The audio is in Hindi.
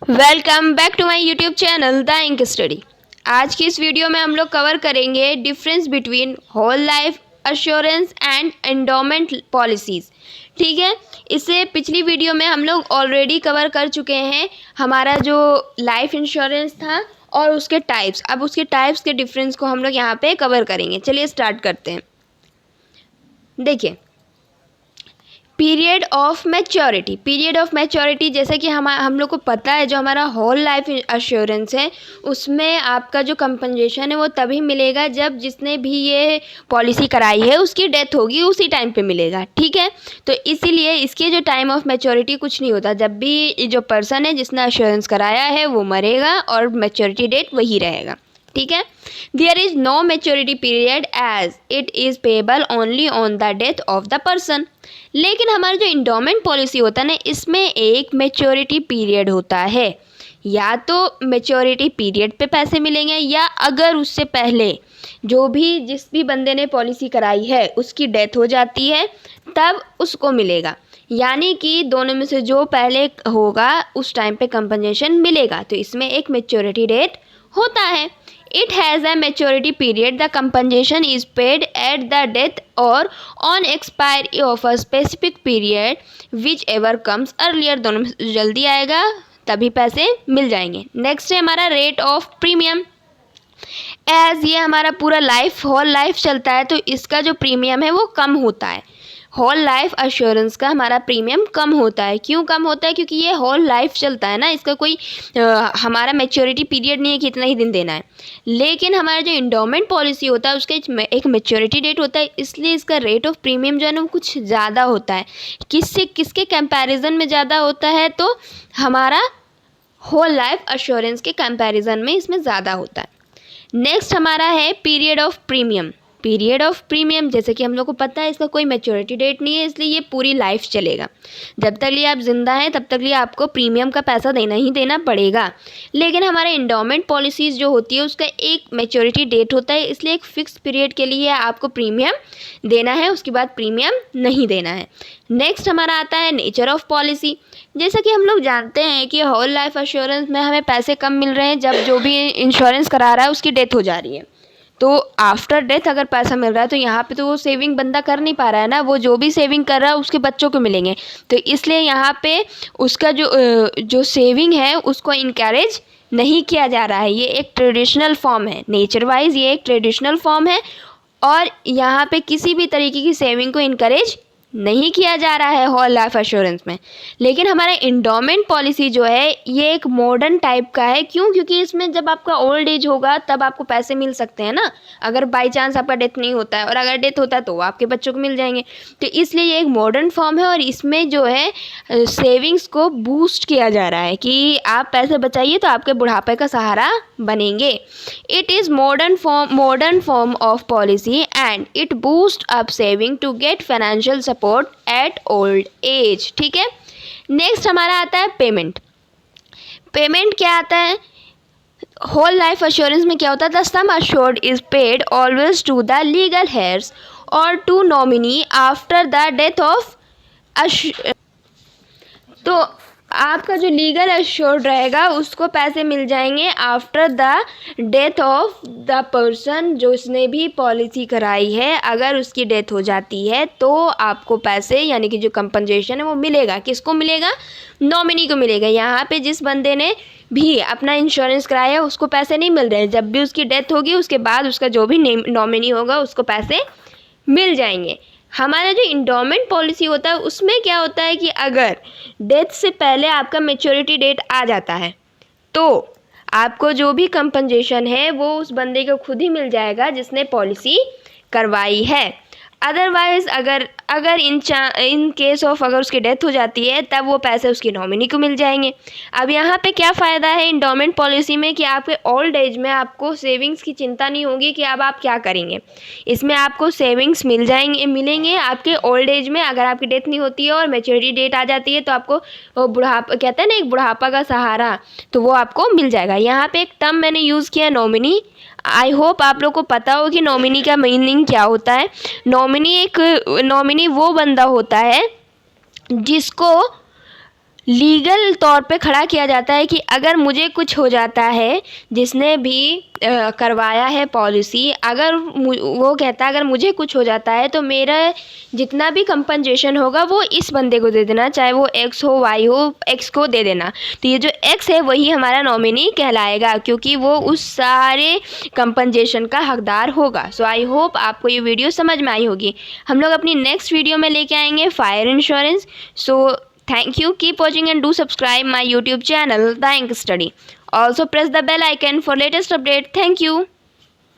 Welcome back to my YouTube channel the ink study. आज की इस वीडियो में हम लोग कवर करेंगे difference between whole life assurance and endowment policies. ठीक है, इससे पिछली वीडियो में हम लोग ऑलरेडी कवर कर चुके हैं हमारा जो लाइफ इंश्योरेंस था और उसके टाइप्स। अब उसके टाइप्स के डिफरेंस को हम लोग यहाँ पे कवर करेंगे। चलिए स्टार्ट करते हैं। देखिए, पीरियड ऑफ मैच्योरिटी जैसे कि हम लोग को पता है, जो हमारा होल लाइफ एश्योरेंस है उसमें आपका जो कंपनसेशन है वो तभी मिलेगा जब जिसने भी ये पॉलिसी कराई है उसकी डेथ होगी, उसी टाइम पे मिलेगा। ठीक है, तो इसीलिए इसके जो टाइम ऑफ मैच्योरिटी कुछ नहीं होता। जब भी जो पर्सन है जिसने एश्योरेंस कराया है वो मरेगा और मैच्योरिटी डेट वही रहेगा। ठीक है, there is no maturity period as it is payable only on the death of the person. लेकिन हमारा जो इंडोमेंट पॉलिसी होता है ना, इसमें एक मैच्योरिटी पीरियड होता है। या तो मैच्योरिटी पीरियड पे पैसे मिलेंगे, या अगर उससे पहले जिस भी बंदे ने पॉलिसी कराई है उसकी डेथ हो जाती है तब उसको मिलेगा। यानी कि दोनों में से जो पहले होगा उस टाइम पे कंपनसेशन मिलेगा। तो इसमें एक मैच्योरिटी डेट होता है। It has a maturity period. The compensation is paid at the death or on expiry of a specific period, whichever comes earlier. दोनों में जल्दी आएगा तभी पैसे मिल जाएंगे। नेक्स्ट है हमारा रेट ऑफ प्रीमियम। एज ये हमारा पूरा होल लाइफ चलता है तो इसका जो प्रीमियम है वो कम होता है। होल लाइफ एश्योरेंस का हमारा प्रीमियम कम होता है। क्यों कम होता है? क्योंकि ये होल लाइफ चलता है ना, इसका कोई हमारा मैच्योरिटी पीरियड नहीं है कि इतना ही दिन देना है। लेकिन हमारा जो इंडोमेंट पॉलिसी होता है उसका एक मैच्योरिटी डेट होता है, इसलिए इसका रेट ऑफ प्रीमियम जो है ना वो कुछ ज़्यादा होता है। किसके कंपैरिजन में ज़्यादा होता है? तो हमारा होल लाइफ एश्योरेंस के कंपैरिजन में इसमें ज़्यादा होता है। नेक्स्ट हमारा है पीरियड ऑफ प्रीमियम। जैसे कि हम लोग को पता है इसका कोई मैच्योरिटी डेट नहीं है, इसलिए ये पूरी लाइफ चलेगा। जब तक लिए आप जिंदा हैं तब तक लिए आपको प्रीमियम का पैसा देना ही देना पड़ेगा। लेकिन हमारे इंडोमेंट पॉलिसीज़ जो होती है उसका एक मैच्योरिटी डेट होता है, इसलिए एक फिक्स पीरियड के लिए आपको प्रीमियम देना है, उसके बाद प्रीमियम नहीं देना है। नेक्स्ट हमारा आता है नेचर ऑफ पॉलिसी। जैसा कि हम लोग जानते हैं कि होल लाइफ एश्योरेंस में हमें पैसे कम मिल रहे हैं जब जो भी इंश्योरेंस करा रहा है उसकी डेथ हो जा रही है। तो आफ्टर डेथ अगर पैसा मिल रहा है तो यहाँ पे तो वो सेविंग बंदा कर नहीं पा रहा है ना, वो जो भी सेविंग कर रहा है उसके बच्चों को मिलेंगे। तो इसलिए यहाँ पे उसका जो सेविंग है उसको इनकरेज नहीं किया जा रहा है। ये एक ट्रेडिशनल फॉर्म है, नेचर वाइज ये एक ट्रेडिशनल फॉर्म है और यहाँ पे किसी भी तरीके की सेविंग को इनकरेज नहीं किया जा रहा है होल लाइफ एश्योरेंस में। लेकिन हमारा इंडोमेंट पॉलिसी जो है ये एक मॉडर्न टाइप का है। क्यों? क्योंकि इसमें जब आपका ओल्ड एज होगा तब आपको पैसे मिल सकते हैं ना, अगर बाई चांस आपका डेथ नहीं होता है, और अगर डेथ होता है तो वो आपके बच्चों को मिल जाएंगे। तो इसलिए ये एक मॉडर्न फॉर्म है और इसमें जो है सेविंग्स को बूस्ट किया जा रहा है कि आप पैसे बचाइए तो आपके बुढ़ापे का सहारा बनेंगे। It is modern form of policy and it boost up saving to get financial support at old age. ठीक है, नेक्स्ट हमारा आता है पेमेंट क्या आता है? होल लाइफ एश्योरेंस में क्या होता है? The sum assured is paid always to the legal heirs और to nominee after the death of तो आपका जो लीगल एश्योर्ड रहेगा उसको पैसे मिल जाएंगे after the death of the person जिसने भी पॉलिसी कराई है। अगर उसकी डेथ हो जाती है तो आपको पैसे यानी कि जो कंपनसेशन है वो मिलेगा। किसको मिलेगा? नॉमिनी को मिलेगा। यहाँ पे जिस बंदे ने भी अपना इंश्योरेंस कराया है उसको पैसे नहीं मिल रहे हैं। जब भी उसकी डेथ होगी उसके बाद उसका जो भी नॉमिनी होगा उसको पैसे मिल जाएंगे। हमारा जो इंडोमेंट पॉलिसी होता है उसमें क्या होता है कि अगर डेथ से पहले आपका मैच्योरिटी डेट आ जाता है तो आपको जो भी कंपनसेशन है वो उस बंदे को खुद ही मिल जाएगा जिसने पॉलिसी करवाई है। अदरवाइज़ अगर इन केस ऑफ अगर उसकी डेथ हो जाती है तब वो पैसे उसकी नॉमिनी को मिल जाएंगे। अब यहाँ पे क्या फ़ायदा है इंडोमेंट पॉलिसी में कि आपके ओल्ड एज में आपको सेविंग्स की चिंता नहीं होगी कि अब आप क्या करेंगे। इसमें आपको सेविंग्स मिलेंगे आपके ओल्ड एज में। अगर आपकी डेथ नहीं होती है और मैच्योरिटी डेट आ जाती है तो आपको वो बुढ़ापा कहते हैं ना, एक बुढ़ापा का सहारा, तो वो आपको मिल जाएगा। यहाँ पे एक टर्म मैंने यूज़ किया नॉमिनी। आई होप आप लोग को पता हो कि नॉमिनी का मीनिंग क्या होता है। नॉमिनी वो बंदा होता है जिसको लीगल तौर पे खड़ा किया जाता है कि अगर मुझे कुछ हो जाता है, जिसने भी करवाया है पॉलिसी, अगर वो कहता है अगर मुझे कुछ हो जाता है तो मेरा जितना भी कंपनसेशन होगा वो इस बंदे को दे देना, चाहे वो एक्स हो वाई हो, एक्स को दे देना। तो ये जो एक्स है वही हमारा नॉमिनी कहलाएगा, क्योंकि वो उस सारे कंपनसेशन का हकदार होगा। सो आई होप आपको ये वीडियो समझ में आई होगी। हम लोग अपनी नेक्स्ट वीडियो में लेके आएंगे fire insurance. So thank you, keep watching and do subscribe my YouTube channel, The Ink Study. Also press the bell icon for latest update. Thank you.